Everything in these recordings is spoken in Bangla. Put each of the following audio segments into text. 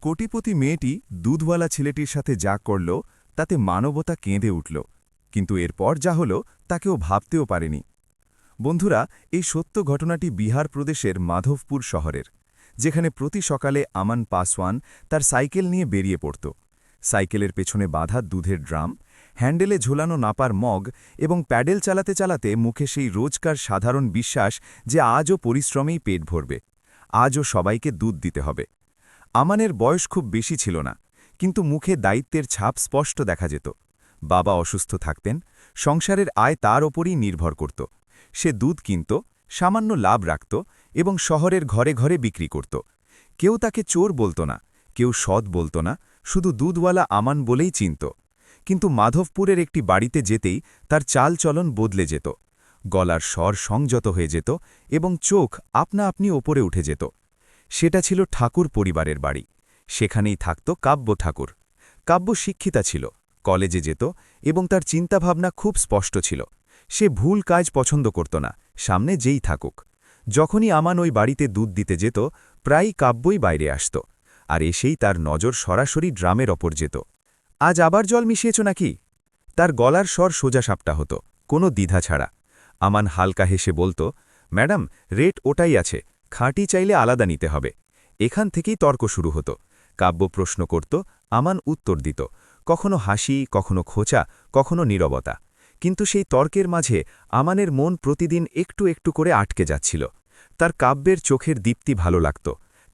কোটিপতি মেয়েটি দুধওয়ালা ছেলেটির সাথে যা করল তাতে মানবতা কেঁদে উঠল, কিন্তু এরপর যা হল তাকেও ভাবতেও পারেনি। বন্ধুরা, এই সত্য ঘটনাটি বিহার প্রদেশের মাধবপুর শহরের, যেখানে প্রতি সকালে আমান পাসওয়ান তার সাইকেল নিয়ে বেরিয়ে পড়ত। সাইকেলের পেছনে বাঁধা দুধের ড্রাম, হ্যান্ডেলে ঝোলানো নাপার মগ এবং প্যাডেল চালাতে চালাতে মুখে সেই রোজকার সাধারণ বিশ্বাস যে আজও পরিশ্রমেই পেট ভরবে, আজও সবাইকে দুধ দিতে হবে। আমানের বয়স খুব বেশি ছিল না, কিন্তু মুখে দায়িত্বের ছাপ স্পষ্ট দেখা যেত। বাবা অসুস্থ থাকতেন, সংসারের আয় তার ওপরই নির্ভর করত। সে দুধ কিনত, সামান্য লাভ রাখত এবং শহরের ঘরে ঘরে বিক্রি করত। কেউ তাকে চোর বলত না, কেউ সৎ বলত না, শুধু দুধওয়ালা আমান বলেই চিনত। কিন্তু মাধবপুরের একটি বাড়িতে যেতেই তার চালচলন বদলে যেত। গলার স্বর সংযত হয়ে যেত এবং চোখ আপনা আপনি ওপরে উঠে যেত। সেটা ছিল ঠাকুর পরিবারের বাড়ি। সেখানেই থাকত কাব্য ঠাকুর। কাব্য শিক্ষিতা ছিল, কলেজে যেত এবং তার চিন্তাভাবনা খুব স্পষ্ট ছিল। সে ভুল কাজ পছন্দ করত না, সামনে যেই থাকুক। যখনই আমান ওই বাড়িতে দুধ দিতে যেত, প্রায়ই কাব্যই বাইরে আসত, আর এসেই তার নজর সরাসরি ড্রামের ওপর যেত। আজ আবার জল মিশিয়েছ নাকি? তার গলার স্বর সোজাসাপটা হতো, কোনো দ্বিধা ছাড়া। আমান হালকা হেসে বলত, ম্যাডাম, রেট ওটাই আছে, খাঁটি চাইলে আলাদা নিতে হবে। এখান থেকেই তর্ক শুরু হতো। কাব্য প্রশ্ন করত, আমান উত্তর দিত, কখনো হাসি, কখনো খোঁচা, কখনো নীরবতা। কিন্তু সেই তর্কের মাঝে আমানের মন প্রতিদিন একটু একটু করে আটকে যাচ্ছিল। তার কাব্যের চোখের দীপ্তি ভালো লাগত,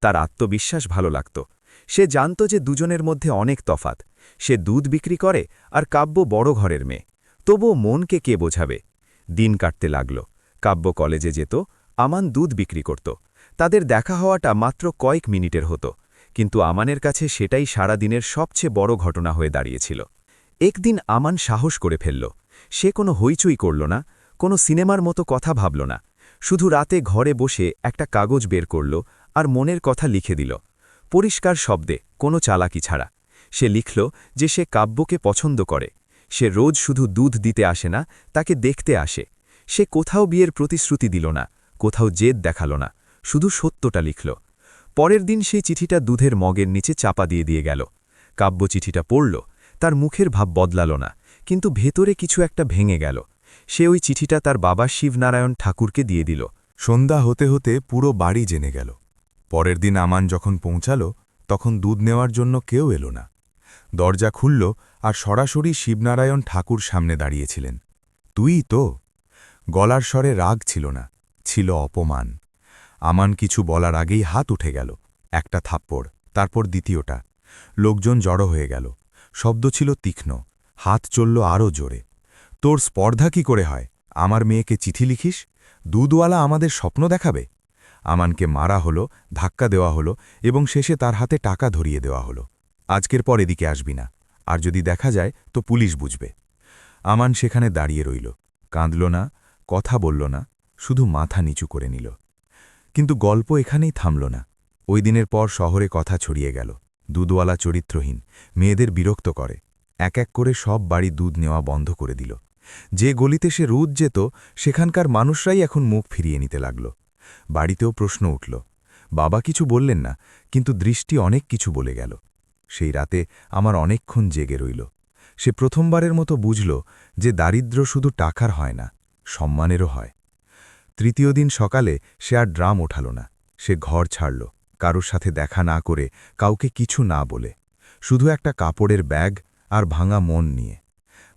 তার আত্মবিশ্বাস ভালো লাগত। সে জানত যে দুজনের মধ্যে অনেক তফাত। সে দুধ বিক্রি করে আর কাব্য বড় ঘরের মেয়ে, তবুও মনকে কে বোঝাবে। দিন কাটতে লাগল। কাব্য কলেজে যেত, আমান দুধ বিক্রি করত। তাদের দেখা হওয়াটা মাত্র কয়েক মিনিটের হতো, কিন্তু আমানের কাছে সেটাই সারা দিনের সবচেয়ে বড় ঘটনা হয়ে দাঁড়িয়েছিল। একদিন আমান সাহস করে ফেলল। সে কোনো হইচই করল না, কোনো সিনেমার মতো কথা ভাবল না। শুধু রাতে ঘরে বসে একটা কাগজ বের করল আর মনের কথা লিখে দিল, পরিষ্কার শব্দে, কোনো চালাকি ছাড়া। সে লিখল যে সে কাব্যকে পছন্দ করে। সে রোজ শুধু দুধ দিতে আসে না, তাকে দেখতে আসে। সে কোথাও বিয়ের প্রতিশ্রুতি দিল না, কোথাও জেদ দেখাল না, শুধু সত্যটা লিখল। পরের দিন সেই চিঠিটা দুধের মগের নিচে চাপা দিয়ে গেল। কাব্য চিঠিটা পড়ল, তার মুখের ভাব বদলাল না, কিন্তু ভেতরে কিছু একটা ভেঙে গেল। সে ওই চিঠিটা তার বাবা শিবনারায়ণ ঠাকুরকে দিয়ে দিল। সন্ধ্যা হতে হতে পুরো বাড়ি জেনে গেল। পরের দিন আমান যখন পৌঁছাল, তখন দুধ নেওয়ার জন্য কেউ এলো না। দরজা খুলল আর সরাসরি শিবনারায়ণ ঠাকুর সামনে দাঁড়িয়েছিলেন। তুই তো? গলার স্বরে রাগ ছিল না, ছিল অপমান। আমান কিছু বলার আগেই হাত উঠে গেল। একটা থাপ্পড়, তারপর দ্বিতীয়টা। লোকজন জড়ো হয়ে গেল। শব্দ ছিল তীক্ষ্ণ, হাত চলল আরও জোরে। তোর স্পর্ধা কি করে হয়? আমার মেয়েকে চিঠি লিখিস? দুধওয়ালা আমাদের স্বপ্ন দেখাবে? আমানকে মারা হলো, ধাক্কা দেওয়া হলো এবং শেষে তার হাতে টাকা ধরিয়ে দেওয়া হলো। আজকের পর এদিকে আসবি না, আর যদি দেখা যায় তো পুলিশ বুঝবে। আমান সেখানে দাঁড়িয়ে রইল, কাঁদল না, কথা বলল না, শুধু মাথা নিচু করে নিল। কিন্তু গল্প এখানেই থামল না। ওই দিনের পর শহরে কথা ছড়িয়ে গেল, দুধওয়ালা চরিত্রহীন, মেয়েদের বিরক্ত করে। এক এক করে সব বাড়ি দুধ নেওয়া বন্ধ করে দিল। যে গলিতে সে রোজ যেত, সেখানকার মানুষরাই এখন মুখ ফিরিয়ে নিতে লাগল। বাড়িতেও প্রশ্ন উঠল। বাবা কিছু বললেন না, কিন্তু দৃষ্টি অনেক কিছু বলে গেল। সেই রাতে আমার অনেকক্ষণ জেগে রইল। সে প্রথমবারের মতো বুঝল যে দারিদ্র্য শুধু টাকার হয় না, সম্মানেরও হয়। তৃতীয় দিন সকালে সে আর ড্রাম ওঠাল না। সে ঘর ছাড়ল, কারোর সাথে দেখা না করে, কাউকে কিছু না বলে, শুধু একটা কাপড়ের ব্যাগ আর ভাঙা মন নিয়ে।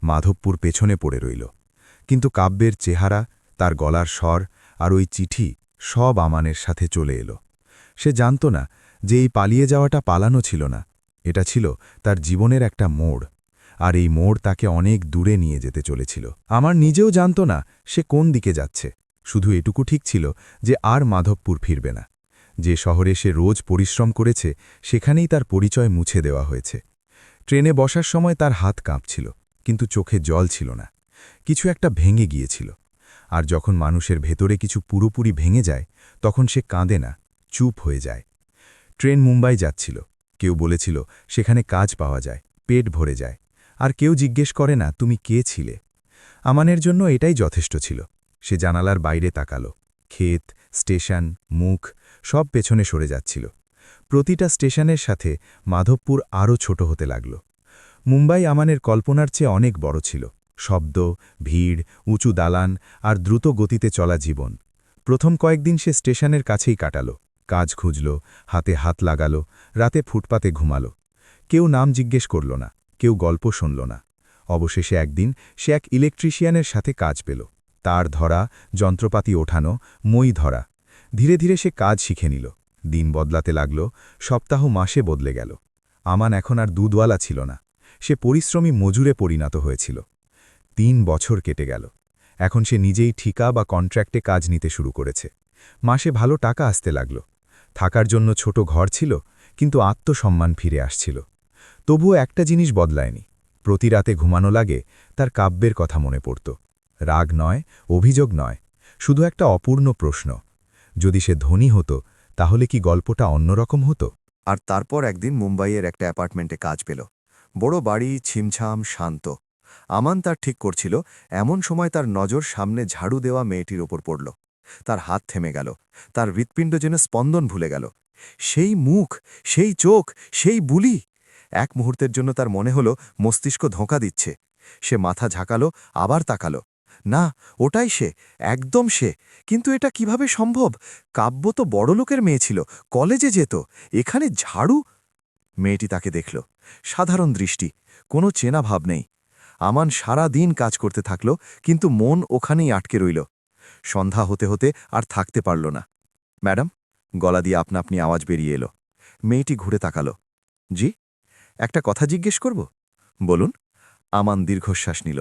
মাধবপুর পেছনে পড়ে রইল। কিন্তু কাব্যের চেহারা, তার গলার স্বর আর ওই চিঠি সব আমানের সাথে চলে এলো। সে জানত না যে এই পালিয়ে যাওয়াটা পালানো ছিল না, এটা ছিল তার জীবনের একটা মোড়। আর এই মোড় তাকে অনেক দূরে নিয়ে যেতে চলেছিল। আমার নিজেও জানত না সে কোন দিকে যাচ্ছে। শুধু এটুকু ঠিক ছিল যে আর মাধবপুর ফিরবে না। যে শহরে সে রোজ পরিশ্রম করেছে, সেখানেই তার পরিচয় মুছে দেওয়া হয়েছে। ট্রেনে বসার সময় তার হাত কাঁপছিল, কিন্তু চোখে জল ছিল না। কিছু একটা ভেঙে গিয়েছিল। আর যখন মানুষের ভেতরে কিছু পুরোপুরি ভেঙে যায়, তখন সে কাঁদে না, চুপ হয়ে যায়। ট্রেন মুম্বাই যাচ্ছিল। কেউ বলেছিল সেখানে কাজ পাওয়া যায়, পেট ভরে যায়। আর কেউ জিজ্ঞেস করে না তুমি কে ছিলে। আমানের জন্য এটাই যথেষ্ট ছিল। সে জানালার বাইরে তাকালো। ক্ষেত, স্টেশন, মুখ সব পেছনে সরে যাচ্ছিল। প্রতিটা স্টেশনের সাথে মাধবপুর আরও ছোট হতে লাগল। মুম্বাই আমানের কল্পনার চেয়ে অনেক বড় ছিল। শব্দ, ভিড়, উঁচু দালান আর দ্রুত গতিতে চলা জীবন। প্রথম কয়েকদিন সে স্টেশনের কাছেই কাটাল, কাজ খুঁজল, হাতে হাত লাগাল, রাতে ফুটপাতে ঘুমাল। কেউ নাম জিজ্ঞেস করল না, কেউ গল্প শুনল না। অবশেষে একদিন সে এক ইলেকট্রিশিয়ানের সাথে কাজ পেল। তার ধরা, যন্ত্রপাতি ওঠানো, মই ধরা। ধীরে ধীরে সে কাজ শিখে নিল। দিন বদলাতে লাগল, সপ্তাহ মাসে বদলে গেল। আমান এখন আর দুধওয়ালা ছিল না, সে পরিশ্রমী মজুরে পরিণত হয়েছিল। ৩ বছর কেটে গেল। এখন সে নিজেই ঠিকা বা কন্ট্রাক্টে কাজ নিতে শুরু করেছে। মাসে ভালো টাকা আসতে লাগল। থাকার জন্য ছোট ঘর ছিল, কিন্তু আত্মসম্মান ফিরে আসছিল। তবুও একটা জিনিস বদলায়নি। প্রতি রাতে ঘুমানো লাগে তার কাব্যের কথা মনে পড়ত। রাগ নয়, অভিযোগ নয়, শুধু একটা অপূর্ণ প্রশ্ন। যদি সে ধনী হতো, তাহলে কি গল্পটা অন্যরকম হতো? আর তারপর একদিন মুম্বাইয়ের একটা অ্যাপার্টমেন্টে কাজ পেল। বড় বাড়ি, ছিমছাম, শান্ত। আমান তার ঠিক করছিল, এমন সময় তার নজর সামনে ঝাড়ু দেওয়া মেয়েটির ওপর পড়ল। তার হাত থেমে গেল, তার হৃৎপিণ্ড যেন স্পন্দন ভুলে গেল। সেই মুখ, সেই চোখ, সেই বুলি। এক মুহূর্তের জন্য তার মনে হলো মস্তিষ্ক ধোঁকা দিচ্ছে। সে মাথা ঝাঁকালো, আবার তাকালো। না, ওটাই সে, একদম সে। কিন্তু এটা কিভাবে সম্ভব? কাব্য তো বড়লোকের মেয়ে ছিল, কলেজে যেত, এখানে ঝাড়ু। মেয়েটি তাকে দেখল, সাধারণ দৃষ্টি, কোনো চেনা ভাব নেই। আমান সারা দিন কাজ করতে থাকল, কিন্তু মন ওখানেই আটকে রইল। সন্ধ্যা হতে হতে আর থাকতে পারল না। ম্যাডাম, গলা দিয়ে আপনা আপনি আওয়াজ বেরিয়ে এলো। মেয়েটি ঘুরে তাকালো। জি, একটা কথা জিজ্ঞেস করব? বলুন। আমান দীর্ঘশ্বাস নিল।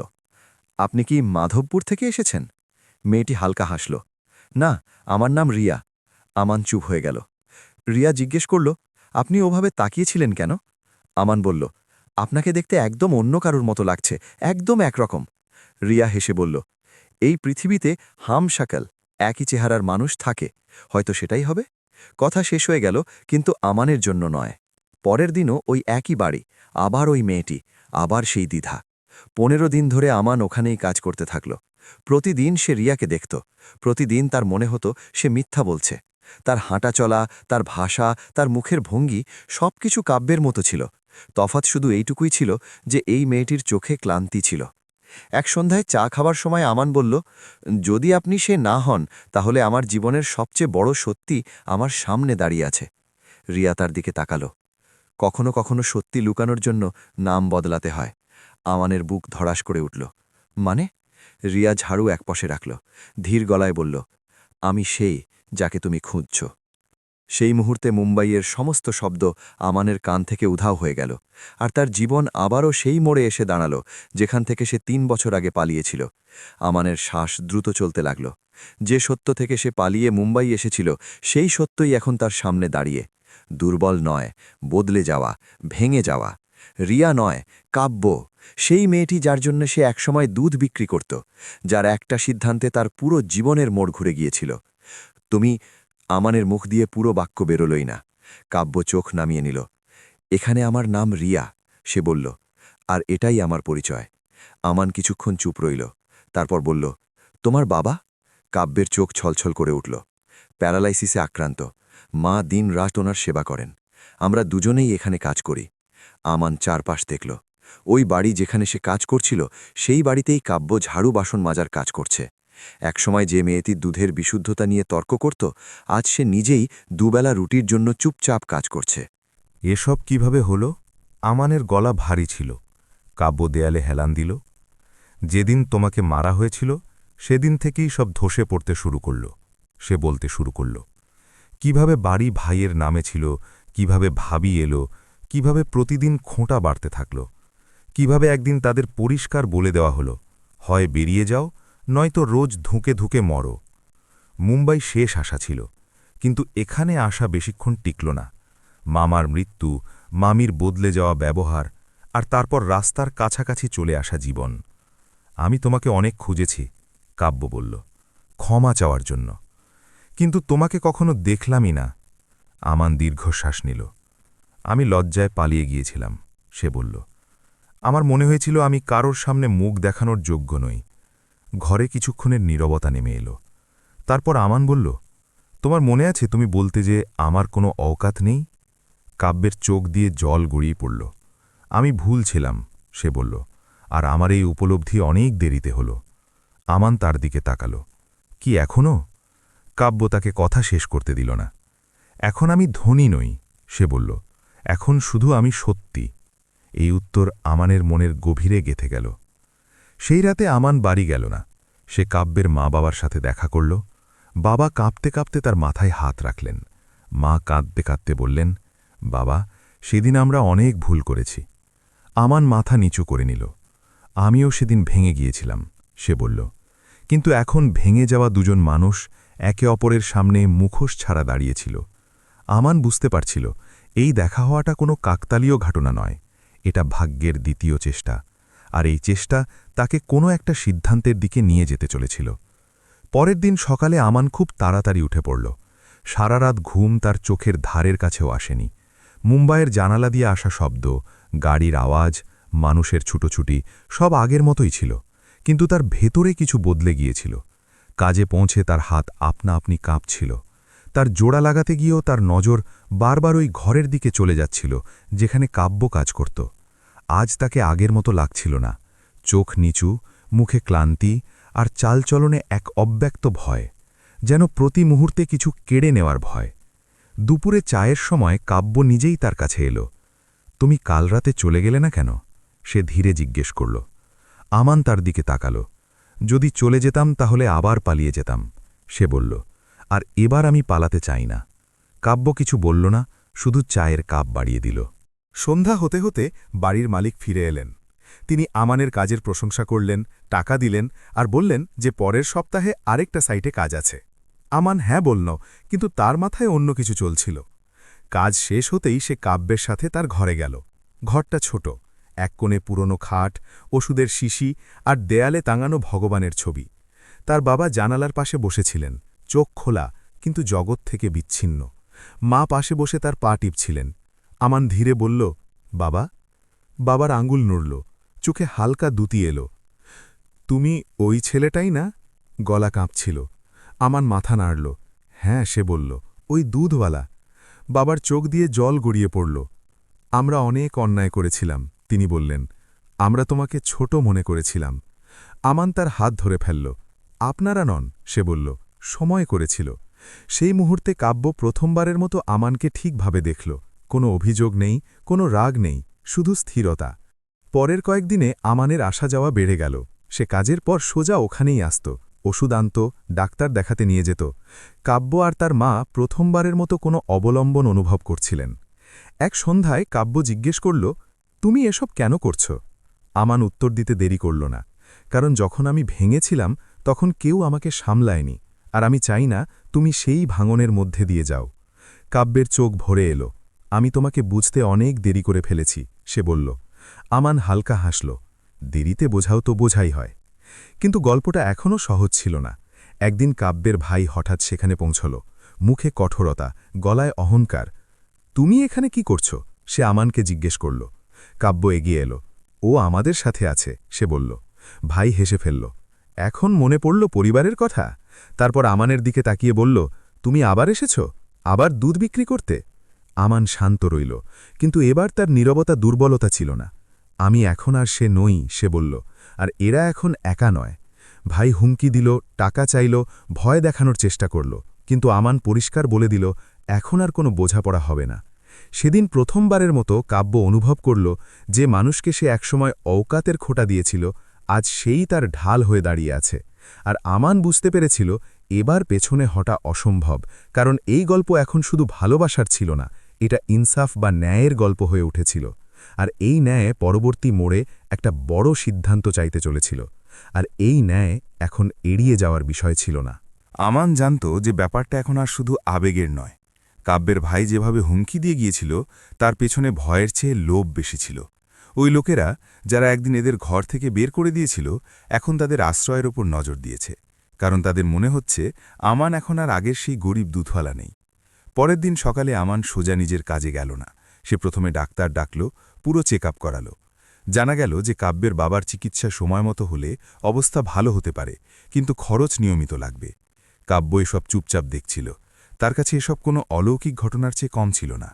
আপনি কি মাধবপুর থেকে এসেছেন? মেয়েটি হালকা হাসল। না, আমার নাম রিয়া। আমান চুপ হয়ে গেল। রিয়া জিজ্ঞেস করল, আপনি ওভাবে তাকিয়েছিলেন কেন? আমান বলল, আপনাকে দেখতে একদম অন্য কারুর মতো লাগছে, একদম একরকম। রিয়া হেসে বলল, এই পৃথিবীতে হামশাকল, একই চেহারার মানুষ থাকে, হয়তো সেটাই হবে। কথা শেষ হয়ে গেল, কিন্তু আমানের জন্য নয়। পরের দিনও ওই একই বাড়ি, আবার ওই মেয়েটি, আবার সেই দ্বিধা। 15 দিন ধরে আমান ওখানেই কাজ করতে থাকল। প্রতিদিন সে রিয়াকে দেখত। প্রতিদিন তার মনে হতো সে মিথ্যা বলছে। তার হাঁটা চলা, তার ভাষা, তার মুখের ভঙ্গি, সবকিছু কাব্যের মতো ছিল। তফাৎ শুধু এইটুকুই ছিল যে এই মেয়েটির চোখে ক্লান্তি ছিল। এক সন্ধ্যায় চা খাবার সময় আমান বলল, যদি আপনি সে না হন, তাহলে আমার জীবনের সবচেয়ে বড় সত্যি আমার সামনে দাঁড়িয়ে আছে। রিয়া তার দিকে তাকালো। কখনো কখনো সত্যি লুকানোর জন্য নাম বদলাতে হয়। আমানের বুক ধড়াস করে উঠল। মানে? রিয়া ঝাড়ু একপাশে রাখল, ধীর গলায় বলল, আমি সেই যাকে তুমি খুঁজছ। সেই মুহূর্তে মুম্বাইয়ের সমস্ত শব্দ আমানের কান থেকে উধাও হয়ে গেল, আর তার জীবন আবারও সেই মোড়ে এসে দাঁড়াল যেখান থেকে সে 3 বছর আগে পালিয়েছিল। আমানের শ্বাস দ্রুত চলতে লাগল। যে সত্য থেকে সে পালিয়ে মুম্বাই এসেছিল, সেই সত্যই এখন তার সামনে দাঁড়িয়ে। দুর্বল নয়, বদলে যাওয়া, ভেঙে যাওয়া। রিয়া নয়, কাব্য। সেই মেয়েটি যার জন্য সে একসময় দুধ বিক্রি করত, যার একটা সিদ্ধান্তে তার পুরো জীবনের মোড় ঘুরে গিয়েছিল। তুমি। আমানের মুখ দিয়ে পুরো বাক্য বেরোলই না। কাব্য চোখ নামিয়ে নিল। এখানে আমার নাম রিয়া, সে বলল, আর এটাই আমার পরিচয়। আমান কিছুক্ষণ চুপ রইল, তারপর বলল, তোমার বাবা? কাব্যের চোখ ছলছল করে উঠল। প্যারালাইসিসে আক্রান্ত, মা দিন রাত ওনার সেবা করেন। আমরা দুজনেই এখানে কাজ করি। আমান চারপাশ দেখল। ওই বাড়ি যেখানে সে কাজ করছিল, সেই বাড়িতেই কাব্য ঝাড়ু বাসন মাজার কাজ করছে। একসময় যে মেয়েটি দুধের বিশুদ্ধতা নিয়ে তর্ক করত, আজ সে নিজেই দুবেলা রুটির জন্য চুপচাপ কাজ করছে। এসব কিভাবে হলো? আমানের গলা ভারী ছিল। কাব্য দেয়ালে হেলান দিল। যেদিন তোমাকে মারা হয়েছিল, সেদিন থেকেই সব ধসে পড়তে শুরু করল। সে বলতে শুরু করল, কিভাবে বাড়ি ভাইয়ের নামে ছিল, কিভাবে ভাবি এলো, কিভাবে প্রতিদিন খোঁটা বাড়তে থাকল, কিভাবে একদিন তাদের পরিষ্কার বলে দেওয়া হলো, হয় বেরিয়ে যাও, নয়তো রোজ ধুঁকে ধুঁকে মরো। মুম্বাই শেষ আশা ছিল, কিন্তু এখানে আসা বেশিক্ষণ টিকল না। মামার মৃত্যু, মামির বদলে যাওয়া ব্যবহার, আর তারপর রাস্তার কাছাকাছি চলে আসা জীবন। আমি তোমাকে অনেক খুঁজেছি, কাব্য বলল, ক্ষমা চাওয়ার জন্য, কিন্তু তোমাকে কখনো দেখলামই না। আমান দীর্ঘশ্বাস নিল। আমি লজ্জায় পালিয়ে গিয়েছিলাম, সে বলল। আমার মনে হয়েছিল আমি কারোর সামনে মুখ দেখানোর যোগ্য নই। ঘরে কিছুক্ষণের নীরবতা নেমে এলো। তারপর আমান বলল, তোমার মনে আছে তুমি বলতে যে আমার কোনো অওকাত নেই? কাব্যের চোখ দিয়ে জল গড়িয়ে পড়ল। আমি ভুল ছিলাম, সে বলল, আর আমার এই উপলব্ধি অনেক দেরিতে হল। আমান তার দিকে তাকালো। কি এখনও? কাব্য তাকে কথা শেষ করতে দিল না। এখন আমি ধনী নই, সে বলল, এখন শুধু আমি সত্যি। এই উত্তর আমানের মনের গভীরে গেঁথে গেল। সেই রাতে আমান বাড়ি গেল না। সে কাব্যের মা বাবার সাথে দেখা করল। বাবা কাঁপতে কাঁপতে তার মাথায় হাত রাখলেন। মা কাঁদতে কাঁদতে বললেন, বাবা, সেদিন আমরা অনেক ভুল করেছি। আমান মাথা নিচু করে নিল। আমিও সেদিন ভেঙে গিয়েছিলাম, সে বলল। কিন্তু এখন ভেঙে যাওয়া দুজন মানুষ একে অপরের সামনে মুখোশ ছাড়া দাঁড়িয়েছিল। আমান বুঝতে পারছিল, এই দেখা হওয়াটা কোনো কাকতালীয় ঘটনা নয়, এটা ভাগ্যের দ্বিতীয় চেষ্টা, আর এই চেষ্টা তাকে কোনো একটা সিদ্ধান্তের দিকে নিয়ে যেতে চলেছিল। পরের দিন সকালে আমান খুব তাড়াতাড়ি উঠে পড়ল। সারা রাত ঘুম তার চোখের ধারের কাছেও আসেনি। মুম্বাইয়ের জানালা দিয়ে আসা শব্দ, গাড়ির আওয়াজ, মানুষের ছুটোছুটি সব আগের মতোই ছিল, কিন্তু তার ভেতরে কিছু বদলে গিয়েছিল। কাজে পৌঁছে তার হাত আপনা আপনি কাঁপছিল। তার জোড়া লাগাতে গিয়েও তার নজর বারবার ওই ঘরের দিকে চলে যাচ্ছিল যেখানে কাব্য কাজ করত। আজ তাকে আগের মতো লাগছিল না। চোখ নিচু, মুখে ক্লান্তি, আর চালচলনে এক অব্যক্ত ভয়, যেন প্রতি মুহূর্তে কিছু কেড়ে নেওয়ার ভয়। দুপুরে চায়ের সময় কাব্য নিজেই তার কাছে এলো। তুমি কাল রাতে চলে গেলে না কেন? সে ধীরে জিজ্ঞেস করল। আমান তার দিকে তাকালো। যদি চলে যেতাম তাহলে আবার পালিয়ে যেতাম, সে বলল, আর এবার আমি পালাতে চাই না। কাব্য কিছু বলল না, শুধু চায়ের কাপ বাড়িয়ে দিল। সন্ধ্যা হতে হতে বাড়ির মালিক ফিরে এলেন। তিনি আমানের কাজের প্রশংসা করলেন, টাকা দিলেন, আর বললেন যে পরের সপ্তাহে আরেকটা সাইটে কাজ আছে। আমান হ্যাঁ বলল, কিন্তু তার মাথায় অন্য কিছু চলছিল। কাজ শেষ হতেই সে কাব্যের সাথে তার ঘরে গেল। ঘরটা ছোট, এক কোণে পুরনো খাট, ওষুধের শিশি, আর দেয়ালে টাঙানো ভগবানের ছবি। তার বাবা জানালার পাশে বসেছিলেন, চোখ খোলা কিন্তু জগৎ থেকে বিচ্ছিন্ন। মা পাশে বসে তার পা টিপছিলেন। আমান ধীরে বলল, বাবা। বাবার আঙুল নড়ল, চোখে হালকা দুতি এলো। তুমি ওই ছেলেটাই না? গলা কাঁপছিল। আমান মাথা নাড়ল। হ্যাঁ, সে বলল, ওই দুধওয়ালা। বাবার চোখ দিয়ে জল গড়িয়ে পড়ল। আমরা অনেক অন্যায় করেছিলাম, তিনি বললেন। আমরা তোমাকে ছোট মনে করেছিলাম। আমান তার হাত ধরে ফেলল। আপনারা নন, সে বলল, সময় করেছিল। সেই মুহূর্তে কাব্য প্রথমবারের মতো আমানকে ঠিকভাবে দেখল। কোনো অভিযোগ নেই, কোনো রাগ নেই, শুধু স্থিরতা। পরের কয়েকদিনে আমানের আসা যাওয়া বেড়ে গেল। সে কাজের পর সোজা ওখানেই আসত, ওষুধ আনত, ডাক্তার দেখাতে নিয়ে যেত। কাব্য আর তার মা প্রথমবারের মতো কোনো অবলম্বন অনুভব করছিলেন। এক সন্ধ্যায় কাব্য জিজ্ঞেস করল, তুমি এসব কেন করছ? আমান উত্তর দিতে দেরি করল না, কারণ যখন আমি ভেঙেছিলাম তখন কেউ আমাকে সামলায়নি, আর আমি চাই না তুমি সেই ভাঙনের মধ্যে দিয়ে যাও। কাব্যের চোখ ভরে এলো। আমি তোমাকে বুঝতে অনেক দেরি করে ফেলেছি, সে বলল। আমান হালকা হাসল। দেরিতে বোঝাও তো বোঝাই হয়। কিন্তু গল্পটা এখনও সহজ ছিল না। একদিন কাব্যের ভাই হঠাৎ সেখানে পৌঁছল, মুখে কঠোরতা, গলায় অহংকার। তুমি এখানে কি করছো? সে আমানকে জিজ্ঞেস করল। কাব্য এগিয়ে এলো। ও আমাদের সাথে আছে, সে বলল। ভাই হেসে ফেলল। এখন মনে পড়ল পরিবারের কথা। তারপর আমানের দিকে তাকিয়ে বলল, তুমি আবার এসেছ? আবার দুধ বিক্রি করতে? আমান শান্ত রইল, কিন্তু এবার তার নীরবতা দুর্বলতা ছিল না। আমি এখন আর সে নই, সে বলল, আর এরা এখন একা নয়। ভাই হুমকি দিল, টাকা চাইল, ভয় দেখানোর চেষ্টা করল, কিন্তু আমান পরিষ্কার বলে দিল, এখন আর কোনো বোঝাপড়া হবে না। সেদিন প্রথমবারের মতো কাব্য অনুভব করল যে মানুষকে সে একসময় অওকাতের খোঁটা দিয়েছিল, আজ সেই তার ঢাল হয়ে দাঁড়িয়ে আছে। আর আমান বুঝতে পেরেছিল এবার পেছনে হটা অসম্ভব, কারণ এই গল্প এখন শুধু ভালোবাসার ছিল না, এটা ইনসাফ বা ন্যায়ের গল্প হয়ে উঠেছিল। আর এই ন্যায় পরবর্তী মোড়ে একটা বড় সিদ্ধান্ত চাইতে চলেছিল, আর এই ন্যায় এখন এড়িয়ে যাওয়ার বিষয় ছিল না। আমান জানত যে ব্যাপারটা এখন আর শুধু আবেগের নয়। কাব্যের ভাই যেভাবে হুমকি দিয়ে গিয়েছিল তার পেছনে ভয়ের চেয়ে লোভ বেশি ছিল। ওই লোকেরা যারা একদিন এদের ঘর থেকে বের করে দিয়েছিল, এখন তাদের আশ্রয়ের ওপর নজর দিয়েছে, কারণ তাদের মনে হচ্ছে আমান এখন আর আগের সেই গরিব দুধওয়ালা নেই। পরের দিন সকালে আমান সোজা নিজের কাজে গেল না। সে প্রথমে ডাক্তার ডাকল, পুরো চেক আপ করাল। জানা গেল যে কাব্যের বাবার চিকিৎসা সময়মতো হলে অবস্থা ভালো হতে পারে, কিন্তু খরচ নিয়মিত লাগবে। কাব্য এসব চুপচাপ দেখছিল। তার কাছে এসব কোনো অলৌকিক ঘটনার চেয়ে কম ছিল না।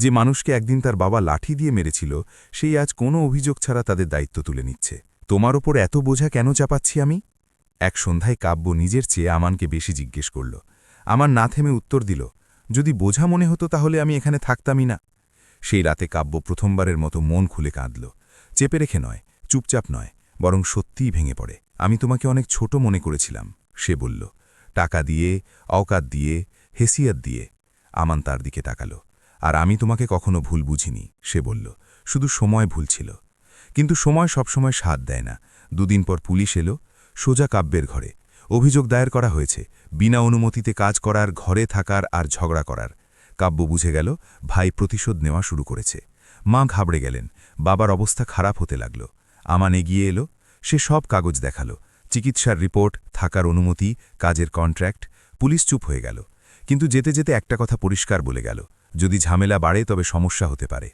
যে মানুষকে একদিন তার বাবা লাঠি দিয়ে মেরেছিল সেই আজ কোনো অভিযোগ ছাড়া তাদের দায়িত্ব তুলে নিচ্ছে। তোমার ওপর এত বোঝা কেন চাপাচ্ছি আমি? এক সন্ধ্যায় কাব্য নিজের চেয়ে আমানকে বেশি জিজ্ঞেস করল। আমার না থেমে উত্তর দিল, যদি বোঝা মনে হতো তাহলে আমি এখানে থাকতামই না। সেই রাতে কাব্য প্রথমবারের মতো মন খুলে কাঁদল। চেপে রেখে নয়, চুপচাপ নয়, বরং সত্যিই ভেঙে পড়ে। আমি তোমাকে অনেক ছোট মনে করেছিলাম, সে বলল। টাকা দিয়ে, অকাত দিয়ে, হেসিয়াত দিয়ে। আমান তার দিকে তাকালো। আর আমি তোমাকে কখনো ভুল বুঝিনি, সে বলল। শুধু সময় ভুল ছিল। কিন্তু সময় সবসময় সাথ দেয় না। দুদিন পর পুলিশ এলো, সোজা কাব্যের ঘরে। অভিযোগ দায়ের করা হয়েছে, বিনা অনুমতিতে কাজ করার, ঘরে থাকার আর ঝগড়া করার। কাব্য বুঝে গেল ভাই প্রতিশোধ নেওয়া শুরু করেছে। মা ঘাবড়ে গেলেন, বাবার অবস্থা খারাপ হতে লাগল। আমান এগিয়ে এলো, সে সব কাগজ দেখালো, চিকিৎসার রিপোর্ট, থাকার অনুমতি, কাজের কন্ট্রাক্ট। পুলিশ চুপ হয়ে গেল, কিন্তু যেতে যেতে একটা কথা পরিষ্কার বলে গেল, যদি ঝামেলা বাড়ে তবে সমস্যা হতে পারে।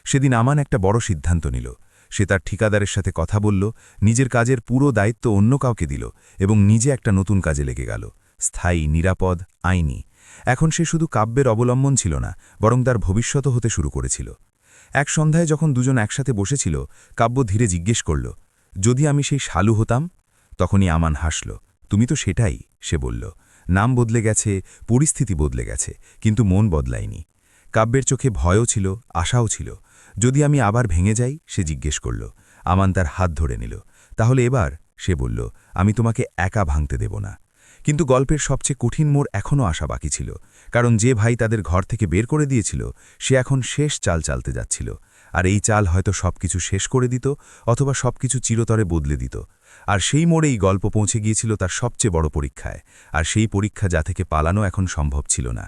সেদিন আমান একটা বড় সিদ্ধান্ত নিল। সে তার ঠিকাদারের সাথে কথা বলল, নিজের কাজের পুরো দায়িত্ব অন্য কাউকে দিল এবং নিজে একটা নতুন কাজে লেগে গেল, স্থায়ী, নিরাপদ, আইনি। এখন সে শুধু কাব্যের অবলম্বন ছিল না, বরং তার ভবিষ্যতও হতে শুরু করেছিল। এক সন্ধ্যায় যখন দুজন একসাথে বসেছিল, কাব্য ধীরে জিজ্ঞেস করল, যদি আমি সেই শালু হতাম? তখনই আমান হাসল। তুমি তো সেটাই, সে বলল। নাম বদলে গেছে, পরিস্থিতি বদলে গেছে, কিন্তু মন বদলায়নি। কাব্যের চোখে ভয়ও ছিল, আশাও ছিল। যদি আমি আবার ভেঙে যাই? সে জিজ্ঞেস করল। আমান তার হাত ধরে নিল। তাহলে এবার? সে বলল, আমি তোমাকে একা ভাঙতে দেব না। কিন্তু গল্পের সবচেয়ে কঠিন মোড় এখনও আসা বাকি ছিল, কারণ যে ভাই তাদের ঘর থেকে বের করে দিয়েছিল সে এখন শেষ চাল চালতে যাচ্ছিল। আর এই চাল হয়তো সবকিছু শেষ করে দিত, অথবা সবকিছু চিরতরে বদলে দিত। আর সেই মোড়েই গল্প পৌঁছে গিয়েছিল তার সবচেয়ে বড় পরীক্ষায়, আর সেই পরীক্ষা যা থেকে পালানো এখন সম্ভব ছিল না।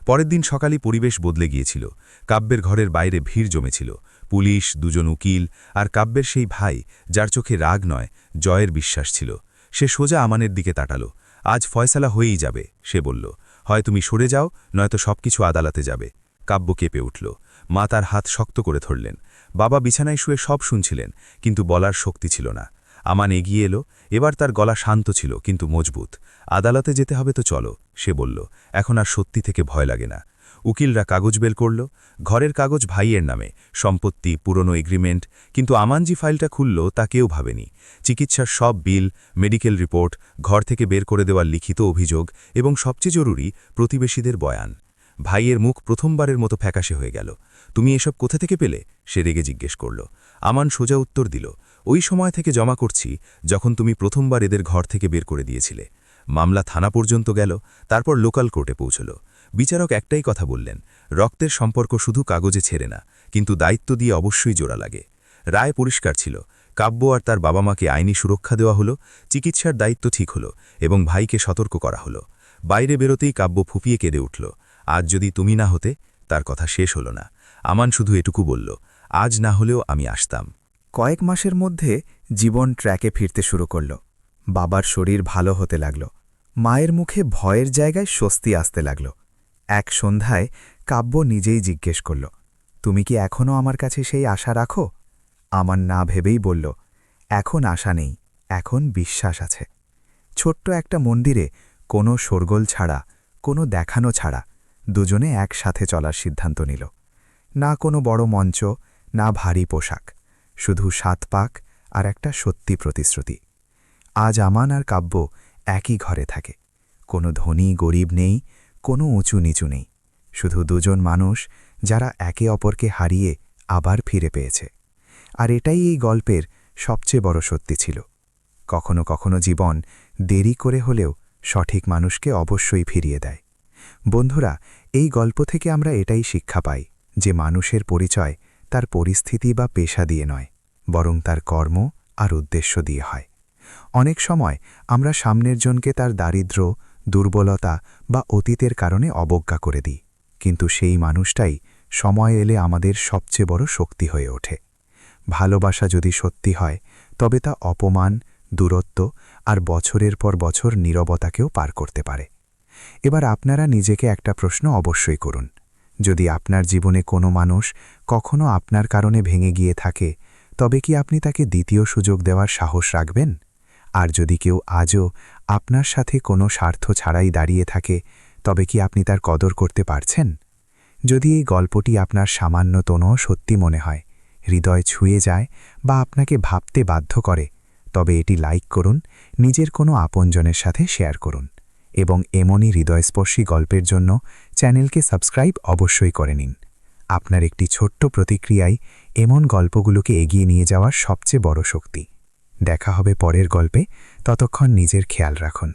পরের দিন সকালই পরিবেশ বদলে গিয়েছিল। কাব্যের ঘরের বাইরে ভিড় জমেছিল, পুলিশ, দুজন উকিল, আর কাব্যের সেই ভাই যার চোখে রাগ নয়, জয়ের বিশ্বাস ছিল। সে সোজা আমানের দিকে তাকালো। আজ ফয়সালা হয়েই যাবে, সে বলল। হয় তুমি সরে যাও, নয়তো সবকিছু আদালতে যাবে। কাব্য কেঁপে উঠল। মা তার হাত শক্ত করে ধরলেন। বাবা বিছানায় শুয়ে সব শুনছিলেন, কিন্তু বলার শক্তি ছিল না। আমান এগিয়ে এলো। এবার তার গলা শান্ত ছিল, কিন্তু মজবুত। আদালতে যেতে হবে তো চলো, সে বলল। এখন আর সত্যি থেকে ভয় লাগে না। উকিলরা কাগজ বের করল। ঘরের কাগজ ভাইয়ের নামে, সম্পত্তি, পুরনো এগ্রিমেন্ট। কিন্তু আমানজি ফাইলটা খুলল, তা কেউ ভাবেনি। চিকিৎসার সব বিল, মেডিকেল রিপোর্ট, ঘর থেকে বের করে দেওয়ার লিখিত অভিযোগ, এবং সবচেয়ে জরুরি, প্রতিবেশীদের বয়ান। ভাইয়ের মুখ প্রথমবারের মতো ফ্যাকাশে হয়ে গেল। তুমি এসব কোথা থেকে পেলে? সে রেগে জিজ্ঞেস করল। আমান সোজা উত্তর দিল, ওই সময় থেকে জমা করছি যখন তুমি প্রথমবার এদের ঘর থেকে বের করে দিয়েছিলে। মামলা থানা পর্যন্ত গেল, তারপর লোকাল কোর্টে পৌঁছল। বিচারক একটাই কথা বললেন, রক্তের সম্পর্ক শুধু কাগজে ছেড়ে না, কিন্তু দায়িত্ব দিয়ে অবশ্যই জোড়া লাগে। রায় পরিষ্কার ছিল। কাব্য আর তার বাবা মাকে আইনি সুরক্ষা দেওয়া হলো, চিকিৎসার দায়িত্ব ঠিক হলো, এবং ভাইকে সতর্ক করা হলো। বাইরে বেরোতেই কাব্য ফুপিয়ে কেঁদে উঠল। আজ যদি তুমি না হতে? তার কথা শেষ হলো না। আমান শুধু এটুকু বলল, আজ না হলেও আমি আসতাম। কয়েক মাসের মধ্যে জীবন ট্র্যাকে ফিরতে শুরু করল। বাবার শরীর ভালো হতে লাগল। মায়ের মুখে ভয়ের জায়গায় স্বস্তি আসতে লাগল। এক সন্ধ্যায় কাব্য নিজেই জিজ্ঞেস করল, তুমি কি এখনও আমার কাছে সেই আশা রাখো? আমার না ভেবেই বলল, এখন আশা নেই, এখন বিশ্বাস আছে। ছোট্ট একটা মন্দিরে, কোনো শোরগোল ছাড়া, কোনো দেখানো ছাড়া, দুজনে একসাথে চলার সিদ্ধান্ত নিল। না কোনো বড় মঞ্চ, না ভারী পোশাক, শুধু ৭ পাক আর একটা সত্যি প্রতিশ্রুতি। আজ আমান আর কাব্য একই ঘরে থাকে। কোনো ধনী গরিব নেই, কোনো উঁচু নিচু নেই, শুধু দুজন মানুষ যারা একে অপরকে হারিয়ে আবার ফিরে পেয়েছে। আর এটাই এই গল্পের সবচেয়ে বড় সত্যি ছিল। কখনো কখনো জীবন দেরি করে হলেও সঠিক মানুষকে অবশ্যই ফিরিয়ে দেয়। বন্ধুরা, এই গল্প থেকে আমরা এটাই শিক্ষা পাই যে মানুষের পরিচয় তার পরিস্থিতি বা পেশা দিয়ে নয়, বরং তার কর্ম আর উদ্দেশ্য দিয়ে হয়। অনেক সময় আমরা সামনের জনকে তার দারিদ্র্য, দুর্বলতা বা অতীতের কারণে অবজ্ঞা করে দিই, কিন্তু সেই মানুষটাই সময় এলে আমাদের সবচেয়ে বড় শক্তি হয়ে ওঠে। ভালোবাসা যদি সত্যি হয়, তবে তা অপমান, দূরত্ব আর বছরের পর বছর নীরবতাকেও পার করতে পারে। এবার আপনারা নিজেকে একটা প্রশ্ন অবশ্যই করুন। যদি আপনার জীবনে কোনো মানুষ কখনো আপনার কারণে ভেঙে গিয়ে থাকে, তবে কি আপনি তাকে দ্বিতীয় সুযোগ দেওয়ার সাহস রাখবেন? আর যদি কেউ আজও আপনার সাথে কোনো স্বার্থ ছাড়াই দাঁড়িয়ে থাকে, তবে কি আপনি তার কদর করতে পারছেন? যদি এই গল্পটি আপনার সামান্যতনও সত্যি মনে হয়, হৃদয় ছুঁয়ে যায় বা আপনাকে ভাবতে বাধ্য করে, তবে এটি লাইক করুন, নিজের কোনো আপনজনের সাথে শেয়ার করুন এবং এমনই হৃদয়স্পর্শী গল্পের জন্য চ্যানেলকে সাবস্ক্রাইব অবশ্যই করে নিন। আপনার একটি ছোট্ট প্রতিক্রিয়াই এমন গল্পগুলোকে এগিয়ে নিয়ে যাওয়ার সবচেয়ে বড় শক্তি। দেখা হবে পরের গল্পে, ততক্ষণ নিজের খেয়াল রাখুন।